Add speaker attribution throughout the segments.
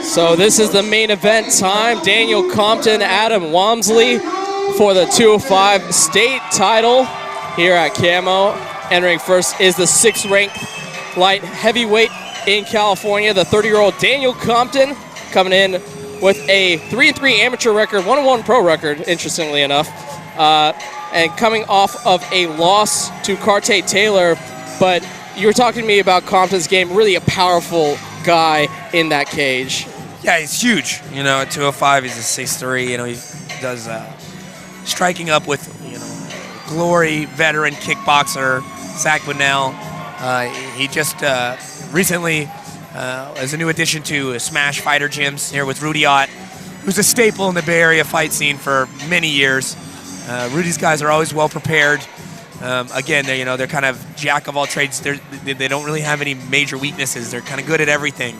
Speaker 1: So this is the main event time. Daniel Compton, Adam Wamsley for the 205 state title here at Camo. Entering first is the 6th ranked light heavyweight in California, the 30-year-old Daniel Compton, coming in with a 3-3 amateur record, 1-1 pro record, interestingly enough, and coming off of a loss to Carte Taylor. But you were talking to me about Compton's game, really a powerful guy in that cage.
Speaker 2: Yeah, he's huge. You know, at 205, he's a 6'3". You know, he does striking up with, you know, glory veteran kickboxer Zach Bunnell. He just recently is a new addition to Smash Fighter gyms here with Rudy Ott, who's a staple in the Bay Area fight scene for many years. Rudy's guys are always well prepared. Again, they're kind of jack of all trades. They don't really have any major weaknesses. They're kind of good at everything.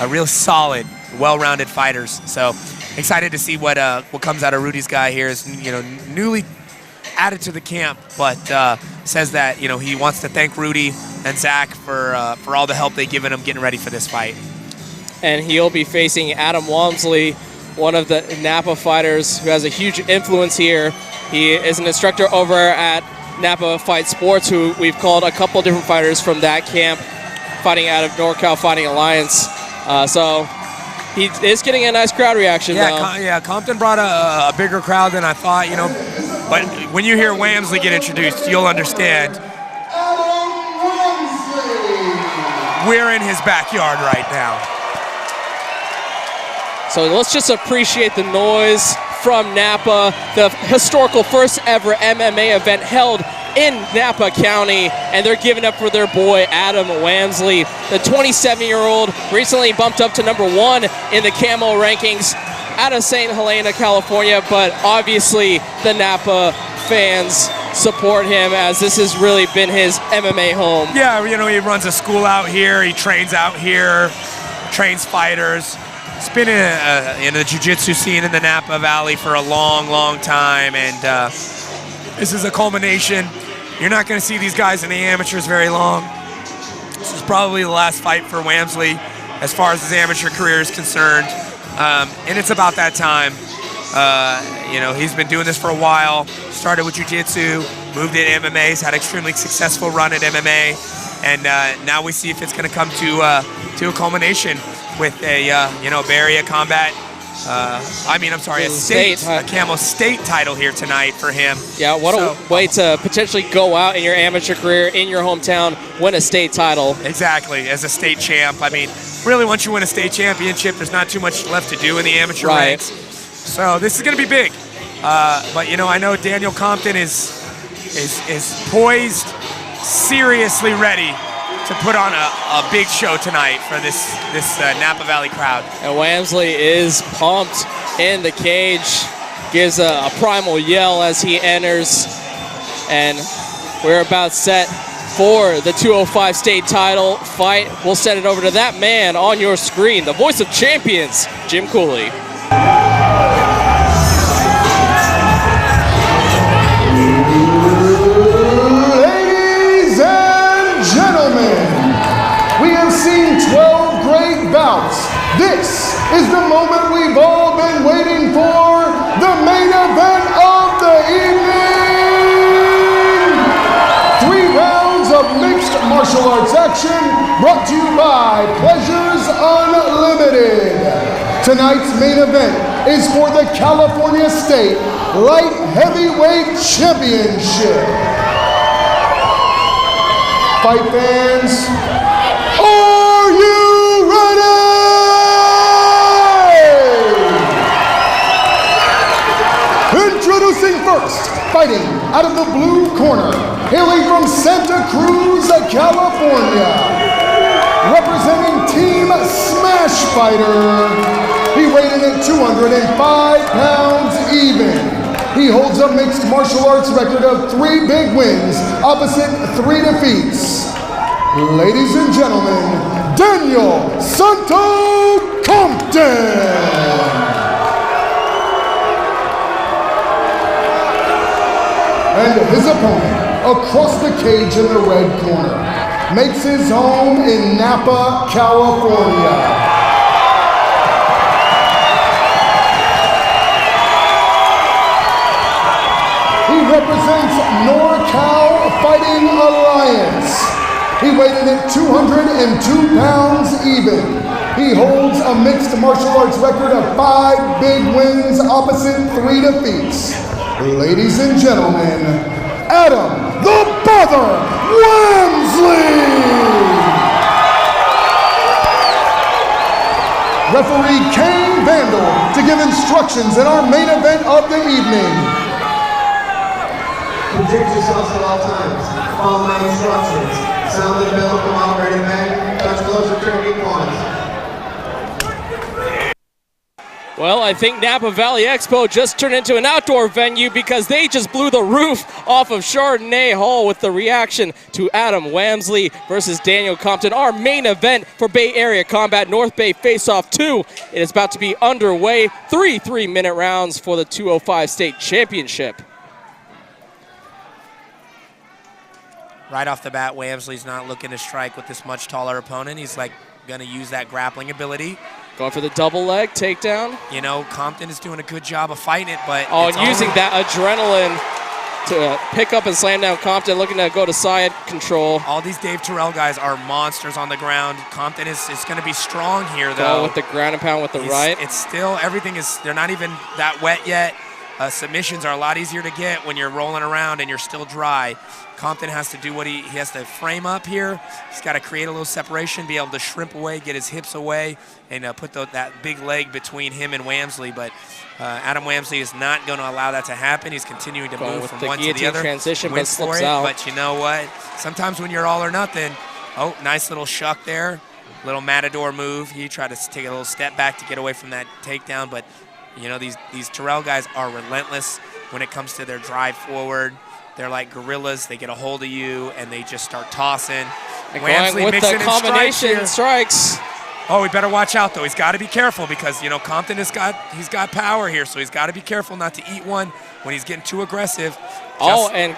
Speaker 2: Real solid, well-rounded fighters. So excited to see what comes out of Rudy's guy here. Is, you know, newly added to the camp, but says that, you know, he wants to thank Rudy and Zach for all the help they've given him getting ready for this fight.
Speaker 1: And he'll be facing Adam Wamsley, one of the Napa fighters who has a huge influence here. He is an instructor over at Napa Fight Sports, who we've called a couple different fighters from that camp, fighting out of NorCal Fighting Alliance. So he is getting a nice crowd reaction.
Speaker 2: Yeah, Compton brought a bigger crowd than I thought, you know. But when you hear Wamsley get introduced, you'll understand. We're in his backyard right now.
Speaker 1: So let's just appreciate the noise from Napa, the historical first ever MMA event held in Napa County, and they're giving up for their boy Adam Wamsley, the 27-year-old, recently bumped up to #1 in the Camo rankings out of St. Helena, California, but obviously the Napa fans support him, as this has really been his MMA home.
Speaker 2: Yeah, you know, he runs a school out here, he trains out here, trains fighters. He's been in the jiu-jitsu scene in the Napa Valley for a long, long time, and this is a culmination. You're not going to see these guys in the amateurs very long. This is probably the last fight for Wamsley as far as his amateur career is concerned, and it's about that time. You know, he's been doing this for a while. Started with jiu-jitsu, moved to MMA, he's had an extremely successful run at MMA, and now we see if it's going to come to a culmination with a you know, Bay Area combat. A Camo state title here tonight for him.
Speaker 1: Yeah, what a way to potentially go out in your amateur career in your hometown, win a state title.
Speaker 2: Exactly, as a state champ. I mean, really, once you win a state championship, there's not too much left to do in the amateur ranks. So this is going to be big. But you know, I know Daniel Compton is poised, seriously ready to put on a big show tonight for this Napa Valley crowd.
Speaker 1: And Wamsley is pumped in the cage, gives a primal yell as he enters, and we're about set for the 205 state title fight. We'll send it over to that man on your screen, the voice of champions, Jim Cooley.
Speaker 3: This is the moment we've all been waiting for, the main event of the evening. 3 rounds of mixed martial arts action brought to you by Pleasures Unlimited. Tonight's main event is for the California State Light Heavyweight Championship. Fight fans, are you ready? Introducing first, fighting out of the blue corner, hailing from Santa Cruz, California, representing Team Smash Fighter. He weighed in at 205 pounds even. He holds a mixed martial arts record of 3 big wins, opposite 3 defeats. Ladies and gentlemen, Daniel Santo Compton. And his opponent, across the cage in the red corner, makes his home in Napa, California. He represents NorCal Fighting Alliance. He weighed in at 202 pounds even. He holds a mixed martial arts record of 5 big wins opposite 3 defeats. Ladies and gentlemen, Adam the Brother Wamsley! Referee Kane Vandal to give instructions in our main event of the evening.
Speaker 4: Protect yourselves at all times. Follow my instructions. Sound the bell, come out, ready, man. Touch gloves or turkey corners.
Speaker 1: Well, I think Napa Valley Expo just turned into an outdoor venue because they just blew the roof off of Chardonnay Hall with the reaction to Adam Wamsley versus Daniel Compton, our main event for Bay Area Combat North Bay Face-Off 2. It is about to be underway. 3 3-minute rounds for the 205 State Championship.
Speaker 2: Right off the bat, Wamsley's not looking to strike with this much taller opponent. He's like going to use that grappling ability.
Speaker 1: Going for the double leg takedown.
Speaker 2: You know, Compton is doing a good job of fighting it, but
Speaker 1: using that adrenaline to pick up and slam down Compton, looking to go to side control.
Speaker 2: All these Dave Terrell guys are monsters on the ground. Compton is going to be strong here, though.
Speaker 1: With the ground and pound with the right.
Speaker 2: It's still, everything is, they're not even that wet yet. Submissions are a lot easier to get when you're rolling around and you're still dry. Compton has to do what he has to frame up here. He's got to create a little separation, be able to shrimp away, get his hips away, and put that big leg between him and Wamsley. But Adam Wamsley is not going to allow that to happen. He's continuing to move from one to the other.
Speaker 1: Transition, but slips out.
Speaker 2: But you know what? Sometimes when you're all or nothing, oh, nice little shuck there. Little matador move. He tried to take a little step back to get away from that takedown, but you know, these Terrell guys are relentless when it comes to their drive forward. They're like gorillas. They get a hold of you, and they just start tossing.
Speaker 1: Wamsley with the combination strikes.
Speaker 2: Oh, we better watch out, though. He's got to be careful because, you know, Compton he's got power here, so he's got to be careful not to eat one when he's getting too aggressive.
Speaker 1: And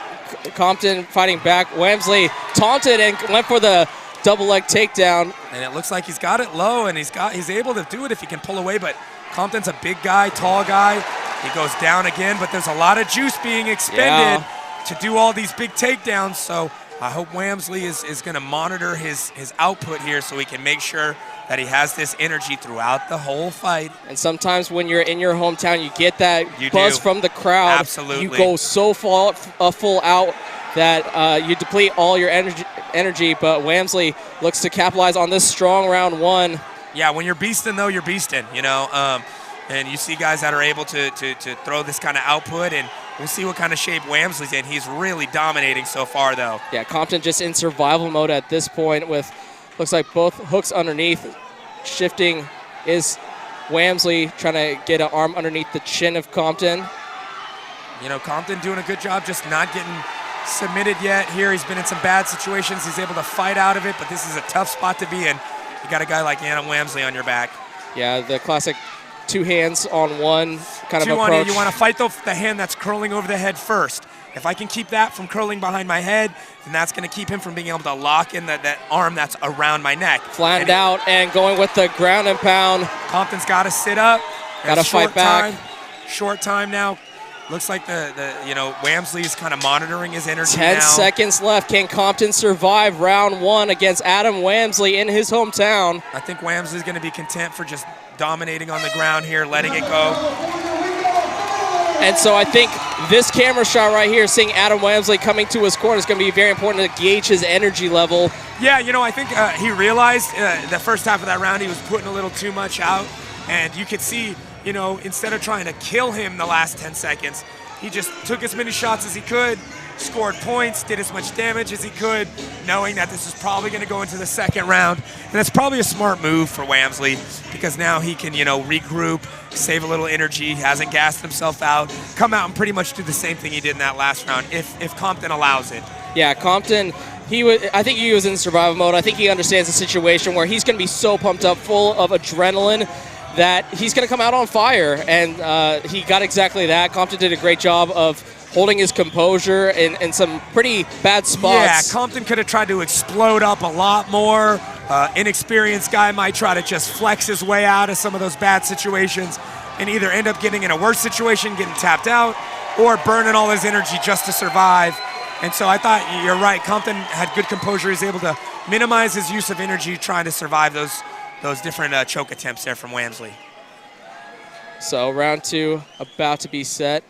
Speaker 1: Compton fighting back. Wamsley taunted and went for the double leg takedown.
Speaker 2: And it looks like he's got it low, and he's able to do it if he can pull away, but Compton's a big guy, tall guy. He goes down again, but there's a lot of juice being expended to do all these big takedowns. So I hope Wamsley is going to monitor his output here so he can make sure that he has this energy throughout the whole fight.
Speaker 1: And sometimes when you're in your hometown, you get that buzz from the crowd.
Speaker 2: Absolutely.
Speaker 1: You go so full out that you deplete all your energy, but Wamsley looks to capitalize on this strong round one.
Speaker 2: Yeah, when you're beasting, though, you're beasting, you know. And you see guys that are able to throw this kind of output, and we'll see what kind of shape Wamsley's in. He's really dominating so far, though.
Speaker 1: Yeah, Compton just in survival mode at this point with, looks like both hooks underneath. Shifting is Wamsley trying to get an arm underneath the chin of Compton.
Speaker 2: You know, Compton doing a good job just not getting submitted yet here. He's been in some bad situations. He's able to fight out of it, but this is a tough spot to be in. You got a guy like Adam Wamsley on your back.
Speaker 1: Yeah, the classic 2 hands on one kind of approach.
Speaker 2: You want to fight the hand that's curling over the head first. If I can keep that from curling behind my head, then that's going to keep him from being able to lock in that arm that's around my neck.
Speaker 1: Flattened out and going with the ground and pound.
Speaker 2: Compton's got to sit up.
Speaker 1: Got to fight back.
Speaker 2: Short time now. Looks like Wamsley's kind of monitoring his energy
Speaker 1: 10 seconds left. Can Compton survive round one against Adam Wamsley in his hometown?
Speaker 2: I think Wamsley's going to be content for just dominating on the ground here, letting it go.
Speaker 1: And so I think this camera shot right here, seeing Adam Wamsley coming to his corner, is going to be very important to gauge his energy level.
Speaker 2: Yeah, you know, I think he realized the first half of that round he was putting a little too much out, and you could see, you know, instead of trying to kill him the last 10 seconds, he just took as many shots as he could, scored points, did as much damage as he could, knowing that this is probably going to go into the second round. And that's probably a smart move for Wamsley because now he can, you know, regroup, save a little energy, hasn't gassed himself out, come out and pretty much do the same thing he did in that last round if Compton allows it.
Speaker 1: Yeah, Compton, I think he was in survival mode. I think he understands the situation where he's going to be so pumped up, full of adrenaline, that he's going to come out on fire, and he got exactly that. Compton did a great job of holding his composure in some pretty bad spots.
Speaker 2: Yeah, Compton could have tried to explode up a lot more. Inexperienced guy might try to just flex his way out of some of those bad situations and either end up getting in a worse situation, getting tapped out, or burning all his energy just to survive. And so I thought you're right. Compton had good composure. He was able to minimize his use of energy trying to survive those different choke attempts there from Wamsley.
Speaker 1: So round 2 about to be set.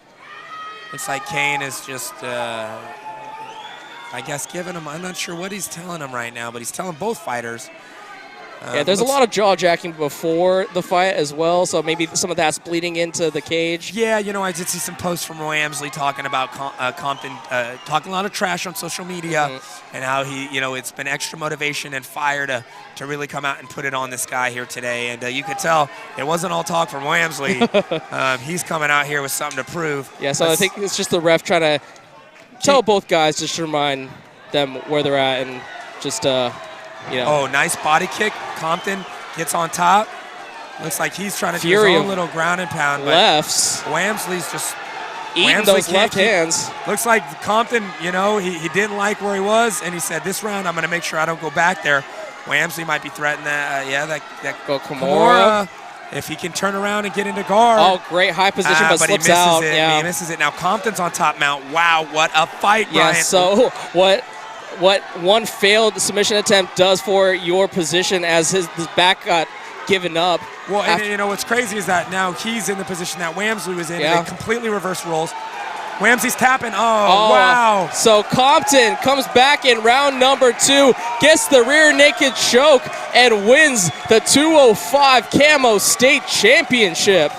Speaker 2: Looks like Kane is just, I guess, giving him, I'm not sure what he's telling him right now, but he's telling both fighters.
Speaker 1: Yeah, there's a lot of jaw jacking before the fight as well, so maybe some of that's bleeding into the cage.
Speaker 2: Yeah, you know, I did see some posts from Wamsley talking about Compton, talking a lot of trash on social media, and how he, you know, it's been extra motivation and fire to really come out and put it on this guy here today. And you could tell it wasn't all talk from Wamsley. He's coming out here with something to prove.
Speaker 1: Yeah, so I think it's just the ref trying to tell both guys just to remind them where they're at and just, you know.
Speaker 2: Oh, nice body kick. Compton gets on top. Looks like he's trying to do his own little ground and pound.
Speaker 1: Lefts.
Speaker 2: Wamsley's just
Speaker 1: eating those left hands.
Speaker 2: Looks like Compton, you know, he didn't like where he was, and he said, this round I'm going to make sure I don't go back there. Wamsley might be threatening that. That
Speaker 1: go Kimura.
Speaker 2: If he can turn around and get into guard.
Speaker 1: Oh, great high position, but slips
Speaker 2: he misses
Speaker 1: out.
Speaker 2: It.
Speaker 1: Yeah.
Speaker 2: He misses it. Now Compton's on top mount. Wow, what a fight,
Speaker 1: yeah,
Speaker 2: Ryan.
Speaker 1: So what one failed submission attempt does for your position as his back got given up.
Speaker 2: Well, and you know what's crazy is that now he's in the position that Wamsley was in.
Speaker 1: Yeah.
Speaker 2: They completely reversed roles. Wamsley's tapping. Oh, wow.
Speaker 1: So Compton comes back in round number 2, gets the rear naked choke, and wins the 205 Camo State Championship.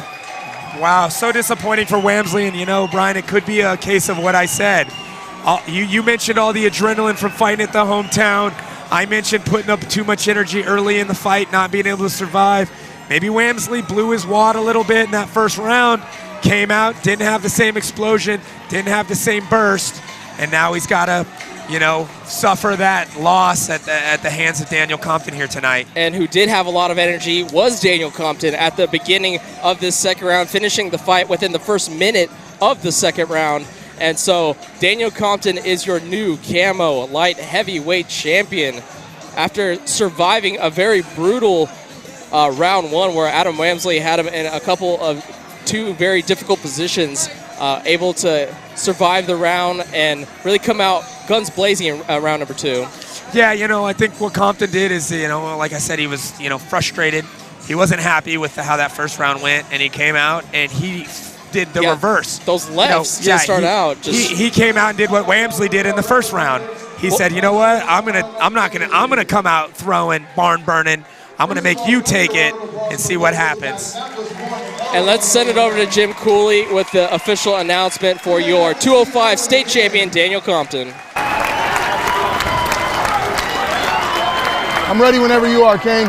Speaker 2: Wow, so disappointing for Wamsley. And, you know, Brian, it could be a case of what I said. You mentioned all the adrenaline from fighting at the hometown. I mentioned putting up too much energy early in the fight, not being able to survive. Maybe Wamsley blew his wad a little bit in that first round, came out, didn't have the same explosion, didn't have the same burst, and now he's got to, you know, suffer that loss at the hands of Daniel Compton here tonight.
Speaker 1: And who did have a lot of energy was Daniel Compton at the beginning of this second round, finishing the fight within the first minute of the second round. And so Daniel Compton is your new Camo light heavyweight champion after surviving a very brutal round 1 where Adam Wamsley had him in a couple of 2 very difficult positions, able to survive the round and really come out guns blazing in round number 2.
Speaker 2: Yeah, you know, I think what Compton did is, you know, like I said, he was, you know, frustrated. He wasn't happy with how that first round went, and he came out and he did the reverse.
Speaker 1: Those lefts to start out.
Speaker 2: He came out and did what Wamsley did in the first round. He said, you know what? I'm gonna come out throwing, barn burning. I'm gonna make you take it and see what happens.
Speaker 1: And let's send it over to Jim Cooley with the official announcement for your 205 state champion, Daniel Compton.
Speaker 3: I'm ready whenever you are, Kane.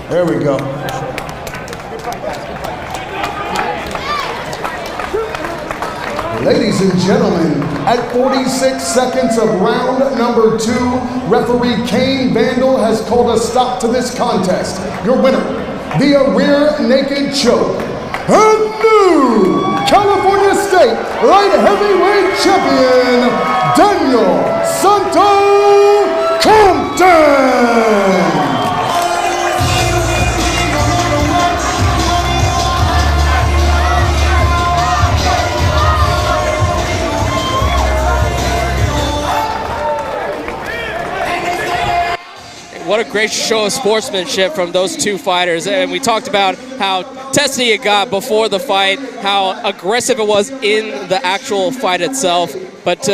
Speaker 3: There we go. Ladies and gentlemen, at 46 seconds of round number 2, referee Kane Vandal has called a stop to this contest. Your winner, via rear naked choke, and new California State Light Heavyweight Champion, Daniel Santo Compton!
Speaker 1: What a great show of sportsmanship from those 2 fighters. And we talked about how testy it got before the fight, how aggressive it was in the actual fight itself. But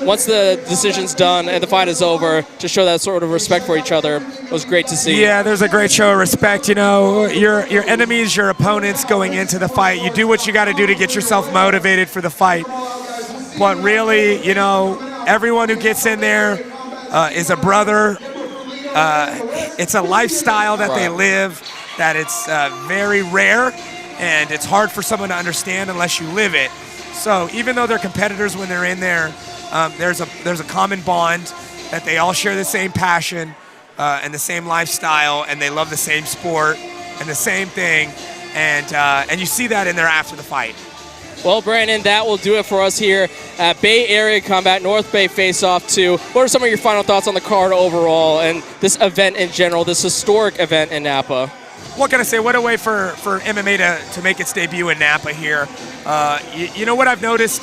Speaker 1: once the decision's done and the fight is over, to show that sort of respect for each other was great to see.
Speaker 2: Yeah, there's a great show of respect. You know, your enemies, your opponents going into the fight, you do what you got to do to get yourself motivated for the fight. But really, you know, everyone who gets in there is a brother. It's a lifestyle that they live, that it's very rare, and it's hard for someone to understand unless you live it. So even though they're competitors when they're in there, there's a common bond, that they all share the same passion and the same lifestyle, and they love the same sport and the same thing, and you see that in there after the fight.
Speaker 1: Well, Brandon, that will do it for us here at Bay Area Combat North Bay Face-Off 2. What are some of your final thoughts on the card overall and this event in general, this historic event in Napa?
Speaker 2: What can I say? What a way for MMA to make its debut in Napa here. You know what I've noticed?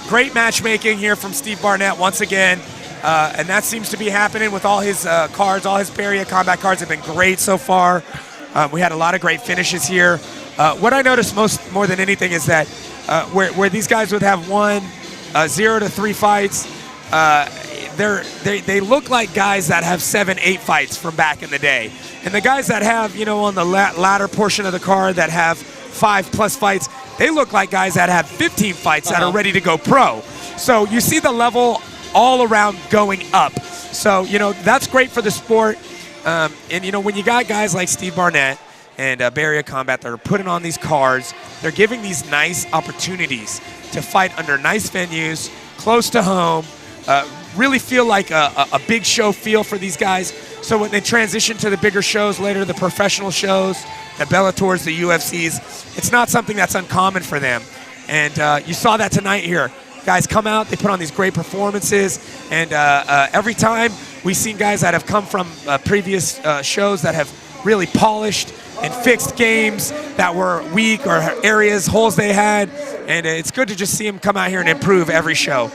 Speaker 2: Great matchmaking here from Steve Barnett once again, and that seems to be happening with all his cards. All his Bay Area Combat cards have been great so far. We had a lot of great finishes here. What I noticed more than anything is that where these guys would have 0 to 3 fights, they look like guys that have 7, 8 fights from back in the day. And the guys that have, on the latter portion of the card that have 5+ fights, they look like guys that have 15 fights that are ready to go pro. So you see the level all around going up. So, that's great for the sport. And, when you got guys like Steve Barnett and Bay Area Combat that are putting on these cards, they're giving these nice opportunities to fight under nice venues, close to home, really feel like a big show feel for these guys. So when they transition to the bigger shows later, the professional shows, the Bellators, the UFCs, it's not something that's uncommon for them. And you saw that tonight here. Guys come out, they put on these great performances, and every time we've seen guys that have come from previous shows that have really polished and fixed games that were weak or areas, holes they had, and it's good to just see them come out here and improve every show.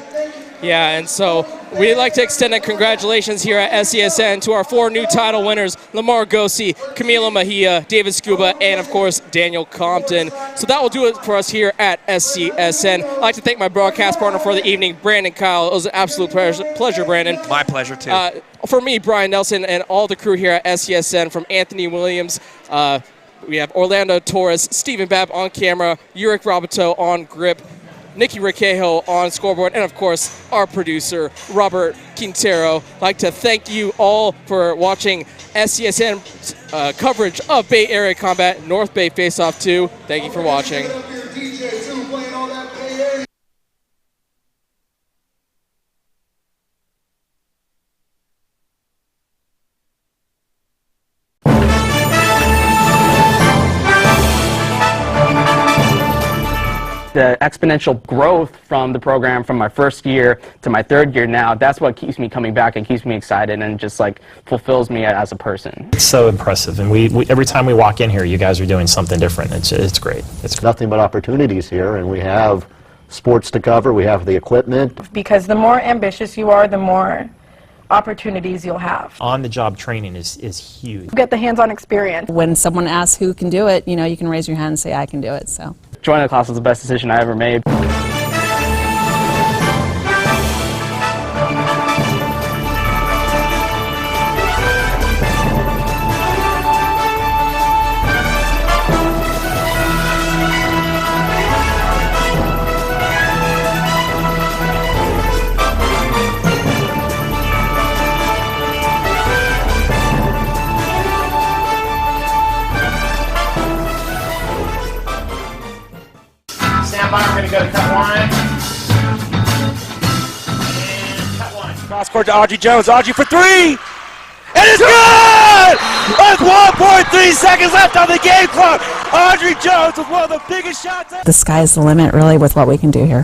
Speaker 1: Yeah, and so we'd like to extend a congratulations here at SCSN to our 4 new title winners, Lamar Gossi, Camilo Mejia, David Scuba, and of course, Daniel Compton. So that will do it for us here at SCSN. I'd like to thank my broadcast partner for the evening, Brandon Kyle. It was an absolute pleasure, Brandon.
Speaker 2: My pleasure, too.
Speaker 1: For me, Brian Nelson, and all the crew here at SCSN, from Anthony Williams, we have Orlando Torres, Stephen Babb on camera, Uric Roboto on grip, Nikki Requejo on scoreboard, and of course, our producer, Robert Quintero. I'd like to thank you all for watching SCSN coverage of Bay Area Combat North Bay Face-Off 2. Thank you for watching.
Speaker 5: The exponential growth from the program from my first year to my 3rd year now, that's what keeps me coming back and keeps me excited and just like fulfills me as a person.
Speaker 6: It's so impressive, and we every time we walk in here, you guys are doing something different. It's great. It's
Speaker 7: nothing but opportunities here, and we have sports to cover, we have the equipment.
Speaker 8: Because the more ambitious you are, the more opportunities you'll have.
Speaker 6: On-the-job training is huge.
Speaker 8: You get the hands-on experience.
Speaker 9: When someone asks who can do it, you can raise your hand and say, I can do it. So
Speaker 5: joining the class was the best decision I ever made.
Speaker 10: I'm going to go to cut 1. And cut 1. Cross court to Audrey Jones. Audrey for 3. And it's good! With 1.3 seconds left on the game clock. Audrey Jones with one of the biggest shots.
Speaker 9: the sky's the limit, really, with what we can do here.